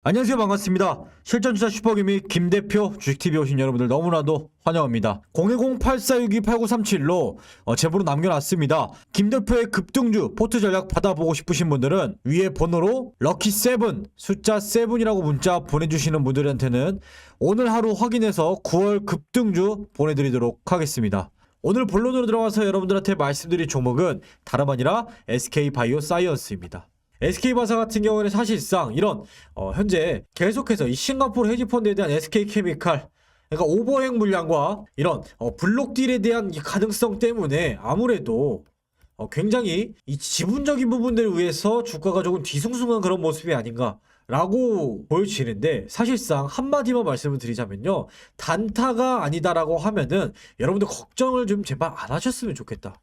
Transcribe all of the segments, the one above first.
안녕하세요, 반갑습니다. 실전투자 슈퍼김이 김대표 주식TV에 오신 여러분들 너무나도 환영합니다. 010-8462-8937로 제보로 남겨놨습니다. 김대표의 급등주 포트 전략 받아보고 싶으신 분들은 위에 번호로 럭키7 숫자 7이라고 문자 보내주시는 분들한테는 오늘 하루 확인해서 9월 급등주 보내드리도록 하겠습니다. 오늘 본론으로 들어가서 여러분들한테 말씀드릴 종목은 다름 아니라 SK바이오사이언스입니다. SK바사 같은 경우에는 사실상 이런 현재 계속해서 이 싱가포르 헤지펀드에 대한 SK케미칼, 그러니까 오버행 물량과 이런 블록딜에 대한 이 가능성 때문에 아무래도 굉장히 이 지분적인 부분들에 의해서 주가가 조금 뒤숭숭한 그런 모습이 아닌가 라고 보여지는데, 사실상 한마디만 말씀을 드리자면요, 단타가 아니다라고 하면은 여러분들 걱정을 좀 제발 안 하셨으면 좋겠다.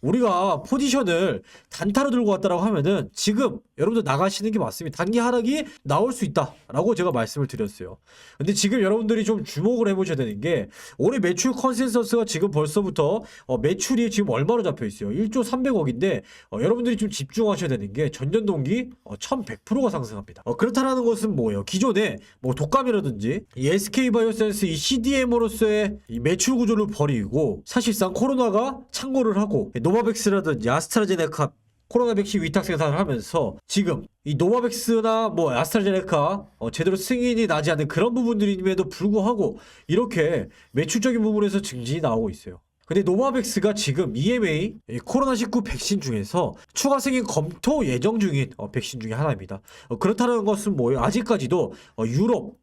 우리가 포지션을 단타로 들고 왔다라고 하면은 지금 여러분들 나가시는 게 맞습니다. 단기 하락이 나올 수 있다라고 제가 말씀을 드렸어요. 근데 지금 여러분들이 좀 주목을 해보셔야 되는 게, 올해 매출 컨센서스가 지금 벌써부터 매출이 지금 얼마로 잡혀 있어요? 1조 300억인데 여러분들이 좀 집중하셔야 되는 게 전년 동기 1100%가 상승합니다. 그렇다라는 것은 뭐예요? 기존에 뭐 독감이라든지 이 SK바이오사이언스 이 CDMO로서의 이 매출 구조를 버리고 사실상 코로나가 창궐을 하고 노바백스라든지 아스트라제네카 코로나 백신 위탁 생산을 하면서 지금 이 노바백스나 뭐 아스트라제네카 제대로 승인이 나지 않는 그런 부분들임에도 불구하고 이렇게 매출적인 부분에서 증진이 나오고 있어요. 근데 노바백스가 지금 EMA 코로나19 백신 중에서 추가 승인 검토 예정 중인 백신 중에 하나입니다. 그렇다는 것은 뭐예요? 아직까지도 유럽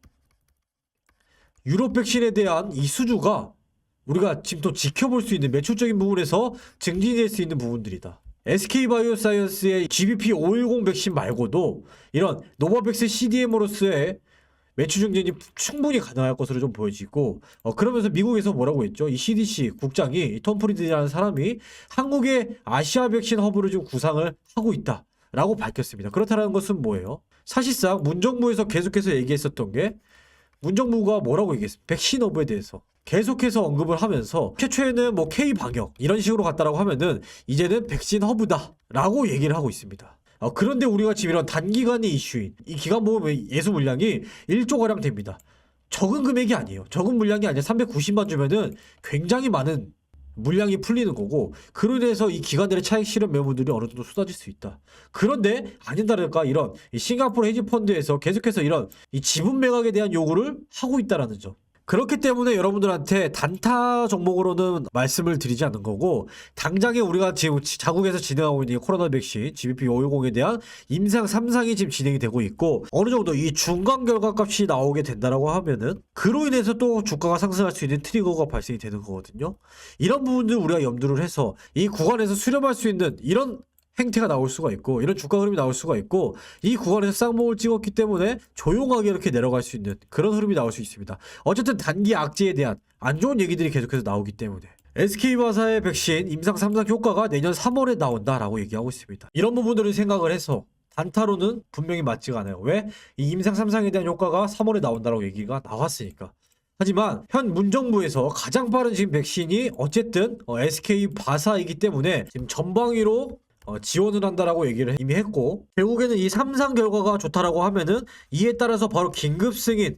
백신에 대한 이 수주가 우리가 지금 또 지켜볼 수 있는 매출적인 부분에서 증진될 수 있는 부분들이다. SK바이오사이언스의 GBP510 백신 말고도 이런 노바백스 CDMO로서의 매출 증진이 충분히 가능할 것으로 좀 보여지고, 그러면서 미국에서 뭐라고 했죠? 이 CDC 국장이 이 톰 프리드라는 사람이 한국의 아시아 백신 허브를 좀 구상을 하고 있다라고 밝혔습니다. 그렇다는 것은 뭐예요? 사실상 문정부에서 계속해서 얘기했었던 게, 문정부가 뭐라고 얘기했습니까? 백신 허브에 대해서 계속해서 언급을 하면서 최초에는 뭐 K방역 이런 식으로 갔다라고 하면은 이제는 백신 허브다 라고 얘기를 하고 있습니다. 그런데 우리가 지금 이런 단기간의 이슈인 이 기간보험 예수 물량이 1조가량 됩니다. 적은 금액이 아니에요. 적은 물량이 아니라 390만 주면은 굉장히 많은 물량이 풀리는 거고, 그로 인해서 이 기관들의 차익 실현 매물들이 어느 정도 쏟아질 수 있다. 그런데 아니다랄까 이런 이 싱가포르 헤지펀드에서 계속해서 이런 이 지분 매각에 대한 요구를 하고 있다라는 점. 그렇기 때문에 여러분들한테 단타 종목으로는 말씀을 드리지 않는 거고, 당장에 우리가 지금 자국에서 진행하고 있는 이 코로나 백신 GBP510에 대한 임상 3상이 지금 진행이 되고 있고, 어느 정도 이 중간 결과값이 나오게 된다라고 하면은 그로 인해서 또 주가가 상승할 수 있는 트리거가 발생이 되는 거거든요. 이런 부분들 우리가 염두를 해서 이 구간에서 수렴할 수 있는 이런 행태가 나올 수가 있고, 이런 주가 흐름이 나올 수가 있고, 이 구간에서 쌍봉을 찍었기 때문에 조용하게 이렇게 내려갈 수 있는 그런 흐름이 나올 수 있습니다. 어쨌든 단기 악재에 대한 안 좋은 얘기들이 계속해서 나오기 때문에 SK바사의 백신 임상 3상 효과가 내년 3월에 나온다라고 얘기하고 있습니다. 이런 부분들을 생각을 해서 단타로는 분명히 맞지가 않아요. 왜? 이 임상 3상에 대한 효과가 3월에 나온다라고 얘기가 나왔으니까. 하지만 현 문정부에서 가장 빠른 지금 백신이 어쨌든 SK바사이기 때문에 지금 전방위로 지원을 한다라고 얘기를 이미 했고, 결국에는 이 3상 결과가 좋다라고 하면은 이에 따라서 바로 긴급 승인,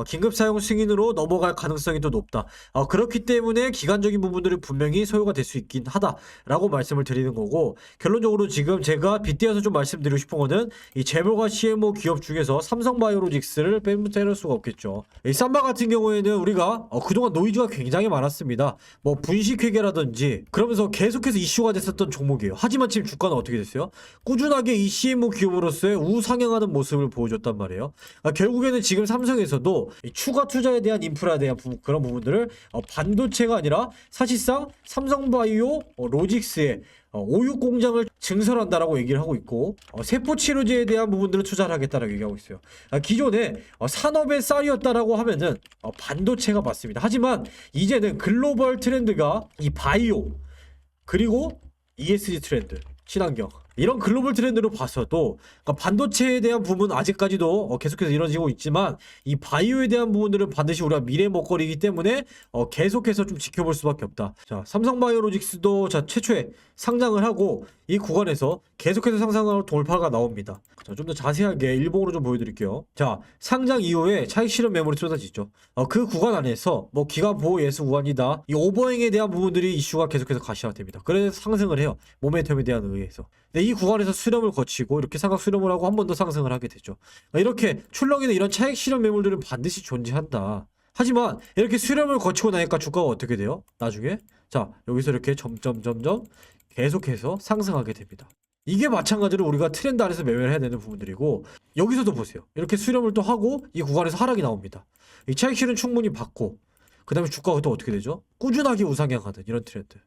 긴급 사용 승인으로 넘어갈 가능성이 더 높다. 그렇기 때문에 기간적인 부분들이 분명히 소요가 될 수 있긴 하다라고 말씀을 드리는 거고, 결론적으로 지금 제가 빗대어서 좀 말씀드리고 싶은 거는 이 재벌과 CMO 기업 중에서 삼성바이오로직스를 빼놓을 수가 없겠죠. 이 삼바 같은 경우에는 우리가 그동안 노이즈가 굉장히 많았습니다. 뭐 분식회계라든지 그러면서 계속해서 이슈가 됐었던 종목이에요. 하지만 지금 주가는 어떻게 됐어요? 꾸준하게 이 CMO 기업으로서의 우상향하는 모습을 보여줬단 말이에요. 결국에는 지금 삼성에서도 이 추가 투자에 대한 인프라에 대한 그런 부분들을 반도체가 아니라 사실상 삼성바이오 로직스의 오육 공장을 증설한다라고 얘기를 하고 있고, 세포 치료제에 대한 부분들을 투자를 하겠다라고 얘기하고 있어요. 기존에 산업의 쌀이었다라고 하면은 반도체가 맞습니다. 하지만 이제는 글로벌 트렌드가 이 바이오 그리고 ESG 트렌드, 친환경 이런 글로벌 트렌드로 봐서도 그러니까 반도체에 대한 부분은 아직까지도 계속해서 이루어지고 있지만 이 바이오에 대한 부분들은 반드시 우리가 미래 먹거리이기 때문에 계속해서 좀 지켜볼 수밖에 없다. 자, 삼성바이오로직스도 자 최초에 상장을 하고 이 구간에서 계속해서 상승하는 돌파가 나옵니다. 자, 좀 더 자세하게 일봉으로 좀 보여드릴게요. 자, 상장 이후에 차익 실현 매물이 쏟아지죠. 그 구간 안에서 뭐 기간 보호 예수 구간이다. 이 오버행에 대한 부분들이 이슈가 계속해서 가시화됩니다. 그래서 상승을 해요. 모멘텀에 대한 의해서. 근데 이 구간에서 수렴을 거치고 이렇게 삼각 수렴을 하고 한 번 더 상승을 하게 되죠. 이렇게 출렁이는 이런 차익 실현 매물들은 반드시 존재한다. 하지만 이렇게 수렴을 거치고 나니까 주가가 어떻게 돼요? 나중에 자 여기서 이렇게 점점점점 계속해서 상승하게 됩니다. 이게 마찬가지로 우리가 트렌드 안에서 매매를 해야 되는 부분들이고 여기서도 보세요. 이렇게 수렴을 또 하고 이 구간에서 하락이 나옵니다. 이 차익 실현 충분히 받고 그 다음에 주가가 또 어떻게 되죠? 꾸준하게 우상향하는 이런 트렌드.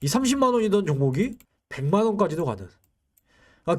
이 30만 원이던 종목이 100만 원까지도 가는.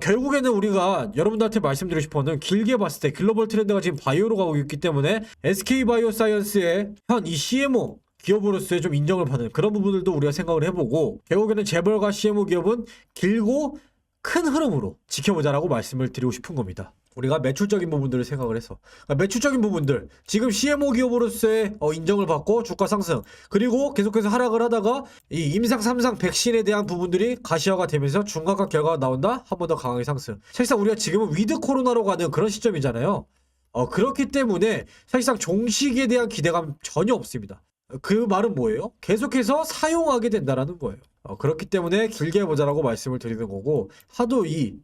결국에는 우리가 여러분들한테 말씀드리고 싶어는 길게 봤을 때 글로벌 트렌드가 지금 바이오로 가고 있기 때문에 SK바이오사이언스의 현 이 CMO 기업으로서의 좀 인정을 받는 그런 부분들도 우리가 생각을 해보고 결국에는 재벌과 CMO 기업은 길고 큰 흐름으로 지켜보자라고 말씀을 드리고 싶은 겁니다. 우리가 매출적인 부분들을 생각을 해서 매출적인 부분들 지금 CMO 기업으로서의 인정을 받고 주가 상승 그리고 계속해서 하락을 하다가 이 임상 3상 백신에 대한 부분들이 가시화가 되면서 중간가 결과가 나온다 한 번 더 강하게 상승. 사실상 우리가 지금은 위드 코로나로 가는 그런 시점이잖아요. 그렇기 때문에 사실상 종식에 대한 기대감 전혀 없습니다. 그 말은 뭐예요? 계속해서 사용하게 된다라는 거예요. 그렇기 때문에 길게 보자라고 말씀을 드리는 거고 하도 이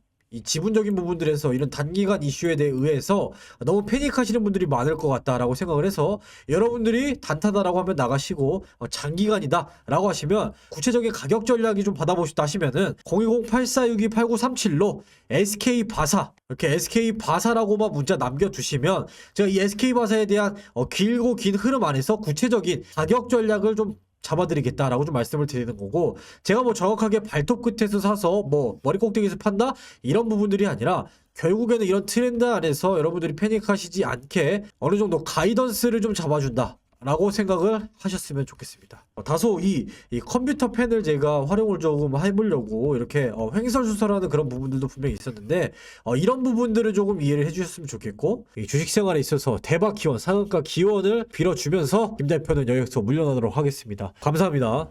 지분적인 부분들에서 이런 단기간 이슈에 대해 의해서 너무 패닉하시는 분들이 많을 것 같다라고 생각을 해서 여러분들이 단타다라고 하면 나가시고 장기간이다 라고 하시면 구체적인 가격 전략이 좀 받아보고 싶다 하시면은 010-8462-8937로 SK바사 이렇게 SK바사라고만 문자 남겨두시면 제가 이 SK바사에 대한 길고 긴 흐름 안에서 구체적인 가격 전략을 좀 잡아드리겠다라고 좀 말씀을 드리는 거고 제가 뭐 정확하게 발톱 끝에서 사서 뭐 머리 꼭대기에서 판다 이런 부분들이 아니라 결국에는 이런 트렌드 안에서 여러분들이 패닉하시지 않게 어느 정도 가이던스를 좀 잡아준다 라고 생각을 하셨으면 좋겠습니다. 다소 이 컴퓨터 펜을 제가 활용을 조금 해보려고 이렇게 횡설수설하는 그런 부분들도 분명히 있었는데 이런 부분들을 조금 이해를 해주셨으면 좋겠고 이 주식생활에 있어서 대박 기원, 상한가 기원을 빌어주면서 김 대표는 여기서 물러나도록 하겠습니다. 감사합니다.